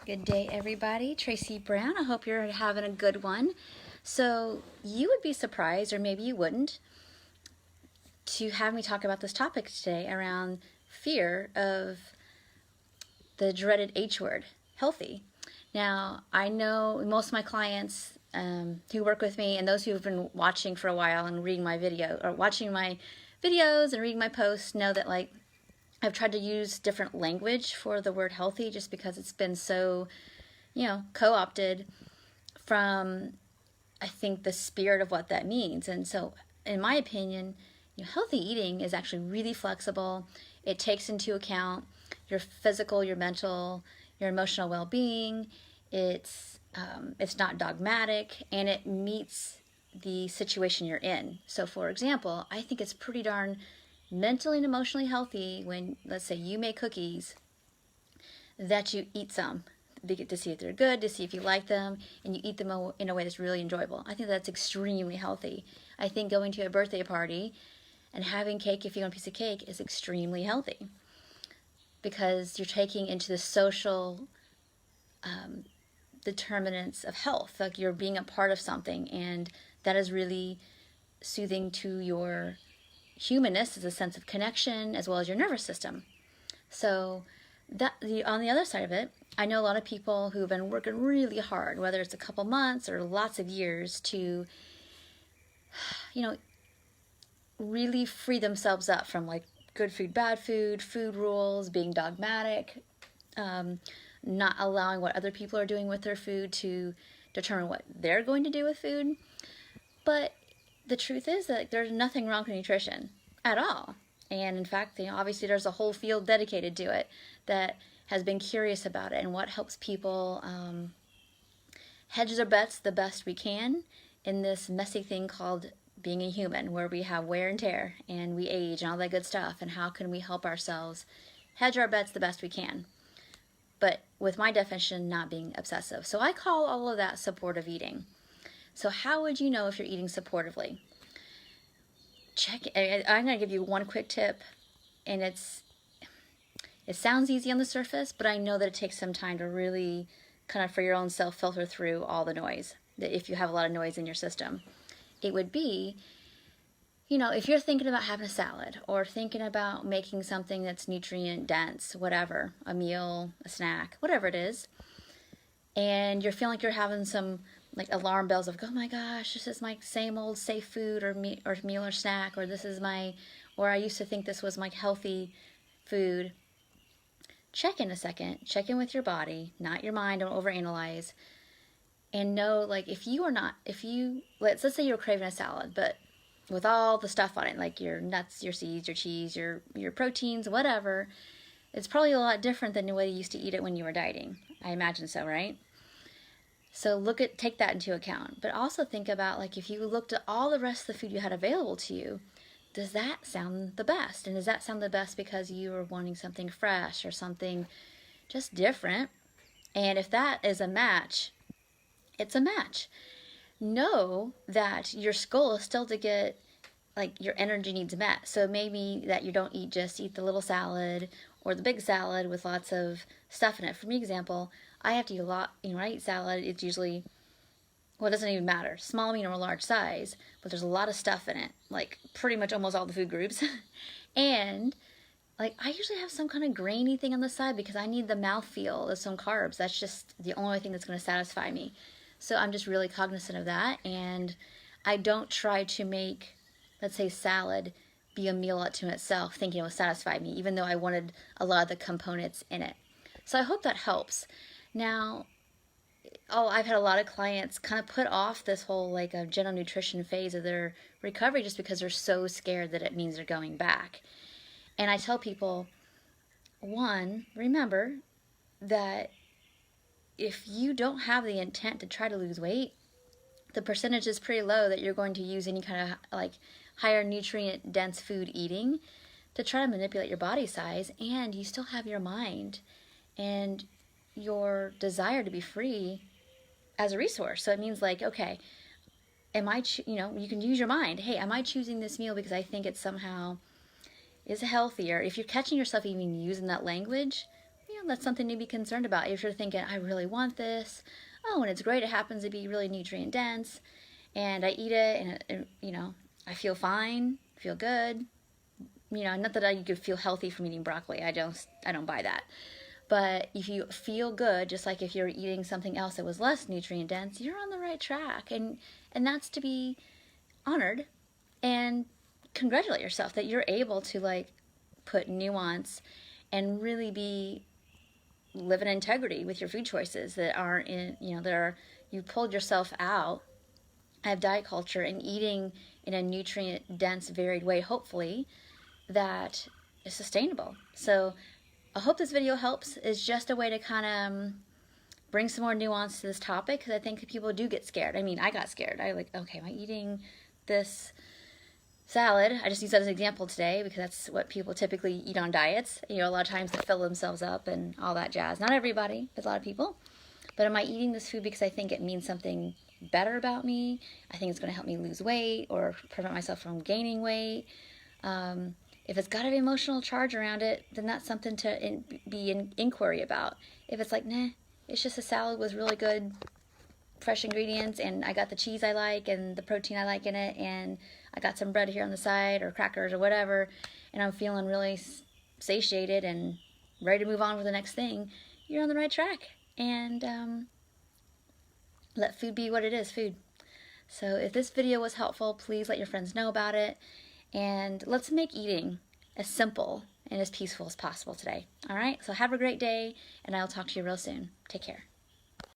Good day, everybody. Tracy Brown. I hope you're having a good one. So, you would be surprised, or maybe you wouldn't, to have me talk about this topic today around fear of the dreaded H word, healthy. Now, I know most of my clients who work with me and those who have been watching for a while and reading my video or watching my videos and reading my posts know that I've tried to use different language for the word healthy just because it's been so, co-opted from, I think, the spirit of what that means. And so, in my opinion, healthy eating is actually really flexible. It takes into account your physical, your mental, your emotional well-being. It's not dogmatic, and it meets the situation you're in. So, for example, I think it's pretty darn mentally and emotionally healthy when, let's say, you make cookies, that you eat some to see if they're good, to see if you like them, and you eat them in a way that's really enjoyable. I think that's extremely healthy. I think going to a birthday party and having cake, if you want a piece of cake, is extremely healthy because you're taking into the social determinants of health. Like you're being a part of something, and that is really soothing to your humanness, is a sense of connection as well as your nervous system. So on the other side of it, I know a lot of people who've been working really hard, whether it's a couple months or lots of years, to really free themselves up from good food, bad food, food rules, being dogmatic, not allowing what other people are doing with their food to determine what they're going to do with food. But the truth is that there's nothing wrong with nutrition at all. And in fact, obviously there's a whole field dedicated to it that has been curious about it and what helps people hedge their bets the best we can in this messy thing called being a human, where we have wear and tear and we age and all that good stuff. And how can we help ourselves hedge our bets the best we can? But with my definition, not being obsessive. So I call all of that supportive eating. So how would you know if you're eating supportively? I'm going to give you one quick tip, and it sounds easy on the surface, but I know that it takes some time to really kind of for your own self filter through all the noise, that if you have a lot of noise in your system. It would be, if you're thinking about having a salad or thinking about making something that's nutrient dense, whatever, a meal, a snack, whatever it is, and you're feeling like you're having some alarm bells of, oh my gosh, this is my same old safe food or meal or snack, or I used to think this was my healthy food. Check in a second. Check in with your body, not your mind. Don't overanalyze. And know, let's say you're craving a salad, but with all the stuff on it, like your nuts, your seeds, your cheese, your proteins, whatever, it's probably a lot different than the way you used to eat it when you were dieting. I imagine so, right? So take that into account. But also think about, if you looked at all the rest of the food you had available to you, does that sound the best? And does that sound the best because you were wanting something fresh or something just different? And if that is a match, it's a match. Know that your goal is still to get your energy needs met. So maybe that you don't eat the little salad or the big salad with lots of stuff in it. For me, example, I have to eat a lot. When I eat salad, it's usually, it doesn't even matter, small, medium, or large size, but there's a lot of stuff in it, pretty much almost all the food groups. And I usually have some kind of grainy thing on the side because I need the mouthfeel of some carbs. That's just the only thing that's going to satisfy me. So I'm just really cognizant of that, and I don't try to make, let's say, salad be a meal unto itself, thinking it will satisfy me, even though I wanted a lot of the components in it. So I hope that helps. Now, I've had a lot of clients kind of put off this whole a general nutrition phase of their recovery just because they're so scared that it means they're going back. And I tell people, one, remember that if you don't have the intent to try to lose weight, the percentage is pretty low that you're going to use any kind of higher nutrient dense food eating to try to manipulate your body size, and you still have your mind and your desire to be free as a resource. So it means okay, you can use your mind. Hey, am I choosing this meal because I think it somehow is healthier? If you're catching yourself even using that language, that's something to be concerned about. If you're thinking, I really want this, oh, and it's great, it happens to be really nutrient dense, and I eat it, and I feel fine, feel good. Not that you could feel healthy from eating broccoli. I don't buy that. But if you feel good, just like if you're eating something else that was less nutrient dense, you're on the right track, and that's to be honored, and congratulate yourself that you're able to like put nuance and really live in integrity with your food choices that aren't you pulled yourself out of diet culture and eating in a nutrient dense, varied way, hopefully, that is sustainable. So I hope this video helps. It's just a way to kind of bring some more nuance to this topic, because I think people do get scared. I mean, I got scared. Okay, am I eating this salad? I just use that as an example today because that's what people typically eat on diets. A lot of times they fill themselves up and all that jazz. Not everybody, but a lot of people. But am I eating this food because I think it means something better about me? I think it's going to help me lose weight or prevent myself from gaining weight. If it's got an emotional charge around it, then that's something to be in inquiry about. If it's like, nah, it's just a salad with really good fresh ingredients, and I got the cheese I like and the protein I like in it, and I got some bread here on the side or crackers or whatever, and I'm feeling really satiated and ready to move on with the next thing, you're on the right track. And let food be what it is, food. So if this video was helpful, please let your friends know about it, and let's make eating as simple and as peaceful as possible today. All right, so have a great day, and I'll talk to you real soon. Take care.